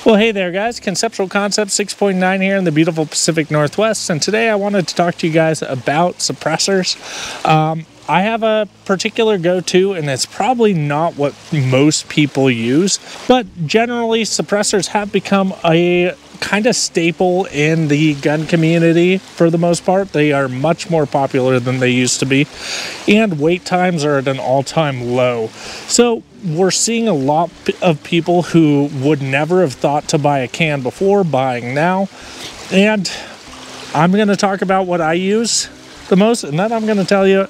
Well, hey there guys, Conceptual Concept 6.9 here in the beautiful Pacific Northwest, and today I wanted to talk to you guys about suppressors. I have a particular go-to, and it's probably not what most people use, but generally suppressors have become a kind of staple in the gun community for the most part. They are much more popular than they used to be, and wait times are at an all-time low. So we're seeing a lot of people who would never have thought to buy a can before buying now, and I'm going to talk about what I use the most, and then I'm going to tell you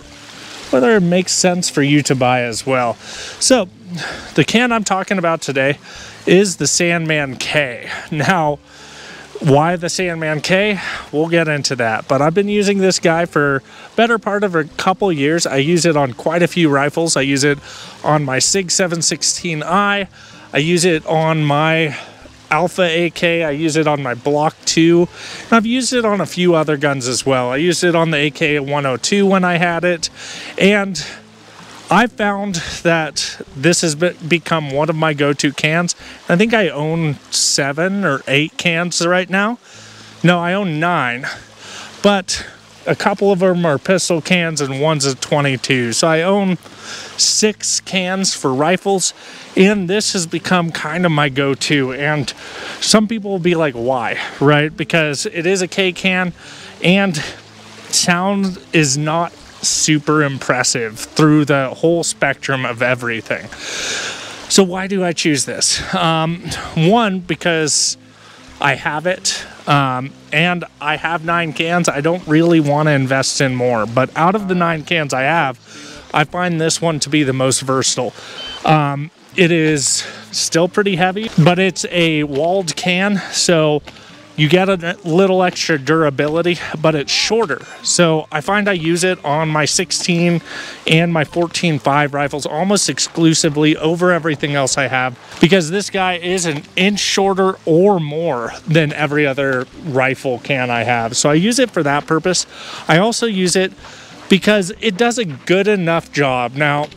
whether it makes sense for you to buy as well. So the can I'm talking about today is the Sandman K. Now, why the Sandman K? We'll get into that. But I've been using this guy for better part of a couple years. I use it on quite a few rifles. I use it on my SIG 716i. I use it on my Alpha AK. I use it on my Block 2. And I've used it on a few other guns as well. I used it on the AK 102 when I had it. And I found that this has become one of my go-to cans. I think I own 7 or 8 cans right now. No, I own 9, but a couple of them are pistol cans and one's a 22. So I own 6 cans for rifles, and this has become kind of my go-to. And some people will be like, why, right? Because it is a K can, and sound is not super impressive through the whole spectrum of everything. So why do I choose this? One, because I have it, and I have 9 cans. I don't really want to invest in more, but out of the 9 cans I have, I find this one to be the most versatile. It is still pretty heavy, but it's a walled can, so you get a little extra durability, but it's shorter. So I find I use it on my 16 and my 14.5 rifles almost exclusively over everything else I have, because this guy is an inch shorter or more than every other rifle can I have. So I use it for that purpose. I also use it because it does a good enough job. Now,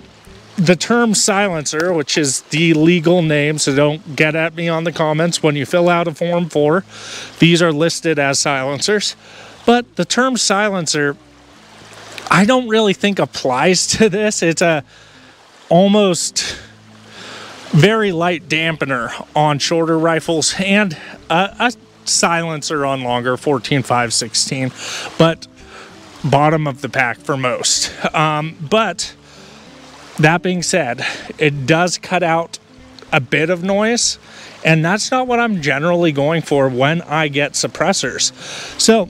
the term silencer, which is the legal name, so don't get at me on the comments when you fill out a Form 4. These are listed as silencers. But the term silencer, I don't really think applies to this. It's a almost very light dampener on shorter rifles and a silencer on longer, 14.5, 16, but bottom of the pack for most. But that being said, it does cut out a bit of noise, and that's not what I'm generally going for when I get suppressors. So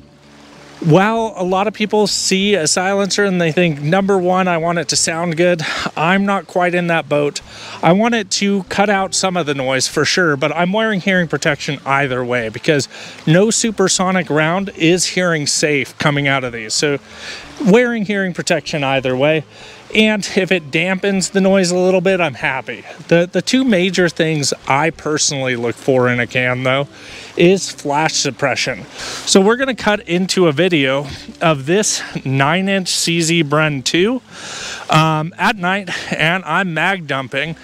while a lot of people see a silencer and they think, number one, I want it to sound good, I'm not quite in that boat. I want it to cut out some of the noise for sure, but I'm wearing hearing protection either way, because no supersonic round is hearing safe coming out of these. So wearing hearing protection either way. And if it dampens the noise a little bit, I'm happy. The two major things I personally look for in a can, though, is flash suppression. So we're going to cut into a video of this 9-inch CZ Bren 2 at night, and I'm mag dumping.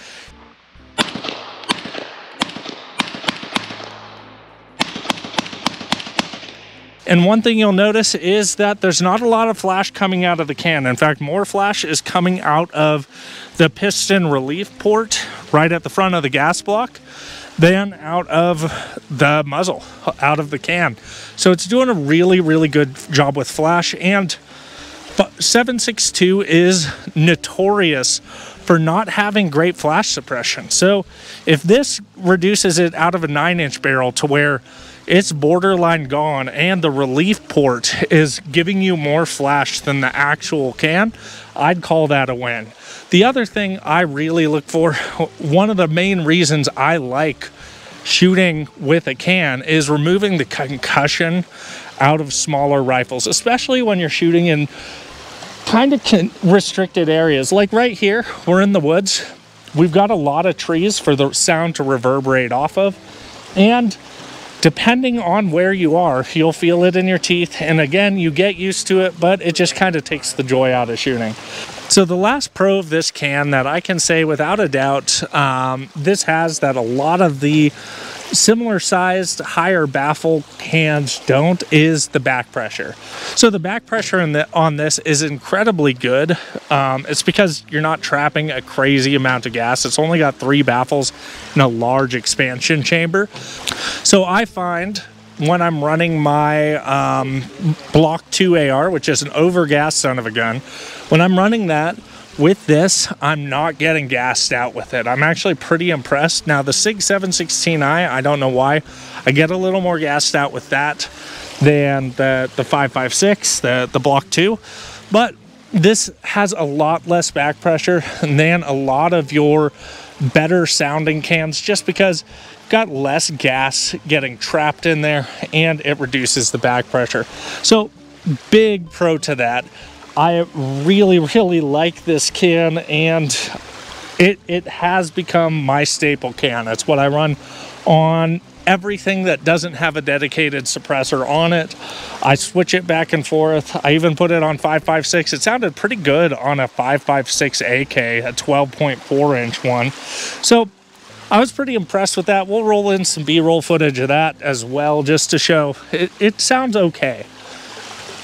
And one thing you'll notice is that there's not a lot of flash coming out of the can. In fact, more flash is coming out of the piston relief port right at the front of the gas block than out of the muzzle, out of the can. So it's doing a really, really good job with flash. And 7.62 is notorious for not having great flash suppression. So if this reduces it out of a 9-inch barrel to where it's borderline gone and the relief port is giving you more flash than the actual can, I'd call that a win. The other thing I really look for, one of the main reasons I like shooting with a can, is removing the concussion out of smaller rifles, especially when you're shooting in kind of restricted areas. Like right here, we're in the woods. We've got a lot of trees for the sound to reverberate off of, and depending on where you are, you'll feel it in your teeth. And again, you get used to it, but it just kind of takes the joy out of shooting. So the last pro of this can that I can say without a doubt this has that a lot of the similar sized, higher baffle cans don't is the back pressure. So the back pressure on this is incredibly good. It's because you're not trapping a crazy amount of gas. It's only got 3 baffles in a large expansion chamber. So I find when I'm running my Block 2 AR, which is an overgas son of a gun, when I'm running that with this, I'm not getting gassed out with it. I'm actually pretty impressed. Now the SIG 716i, I don't know why, I get a little more gassed out with that than the 556, the Block 2, but this has a lot less back pressure than a lot of your better sounding cans, just because you've got less gas getting trapped in there and it reduces the back pressure. So big pro to that. I really, really like this can, and it has become my staple can. It's what I run on everything that doesn't have a dedicated suppressor on it. I switch it back and forth. I even put it on 556. It sounded pretty good on a 556 AK, a 12.4 inch one. So I was pretty impressed with that. We'll roll in some B-roll footage of that as well, just to show it sounds okay.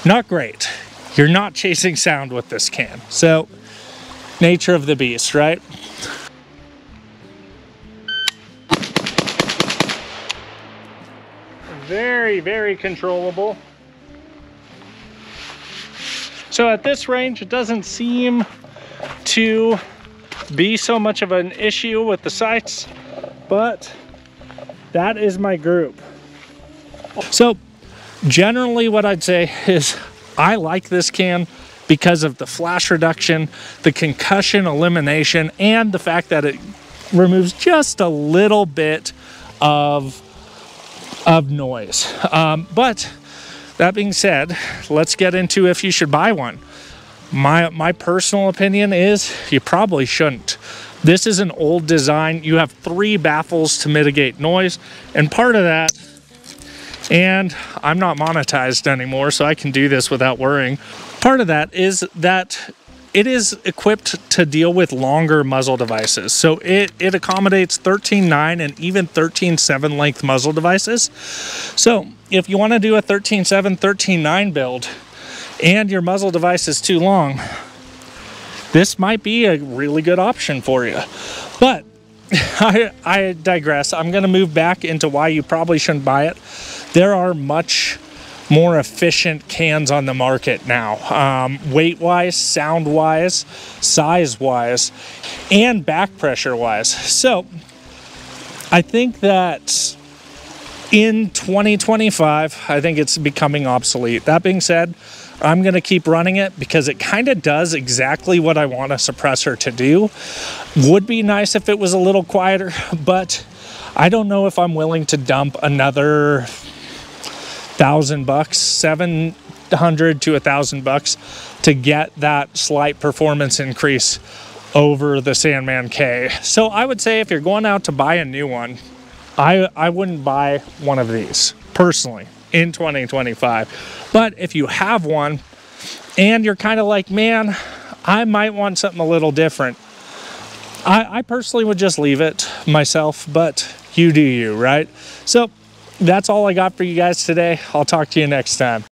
Not great. You're not chasing sound with this can. So, nature of the beast, right? Very, very controllable. So at this range, it doesn't seem to be so much of an issue with the sights, but that is my group. So generally what I'd say is I like this can because of the flash reduction, the concussion elimination, and the fact that it removes just a little bit of noise. But that being said, let's get into if you should buy one. My personal opinion is you probably shouldn't. This is an old design. You have 3 baffles to mitigate noise, and part of that, and I'm not monetized anymore, so I can do this without worrying. Part of that is that it is equipped to deal with longer muzzle devices. So it accommodates 13.9 and even 13.7 length muzzle devices. So if you want to do a 13.7, 13.9 build and your muzzle device is too long, this might be a really good option for you. But I digress. I'm going to move back into why you probably shouldn't buy it. There are much more efficient cans on the market now, weight-wise, sound-wise, size-wise, and back pressure-wise. So I think that in 2025, I think it's becoming obsolete. That being said, I'm going to keep running it because it kind of does exactly what I want a suppressor to do. Would be nice if it was a little quieter, but I don't know if I'm willing to dump another $1,000, $700 to $1,000 to get that slight performance increase over the Sandman K. So I would say if you're going out to buy a new one, I wouldn't buy one of these personally in 2025. But if you have one and you're kind of like, man, I might want something a little different, I personally would just leave it myself, but you do you, right? So that's all I got for you guys today. I'll talk to you next time.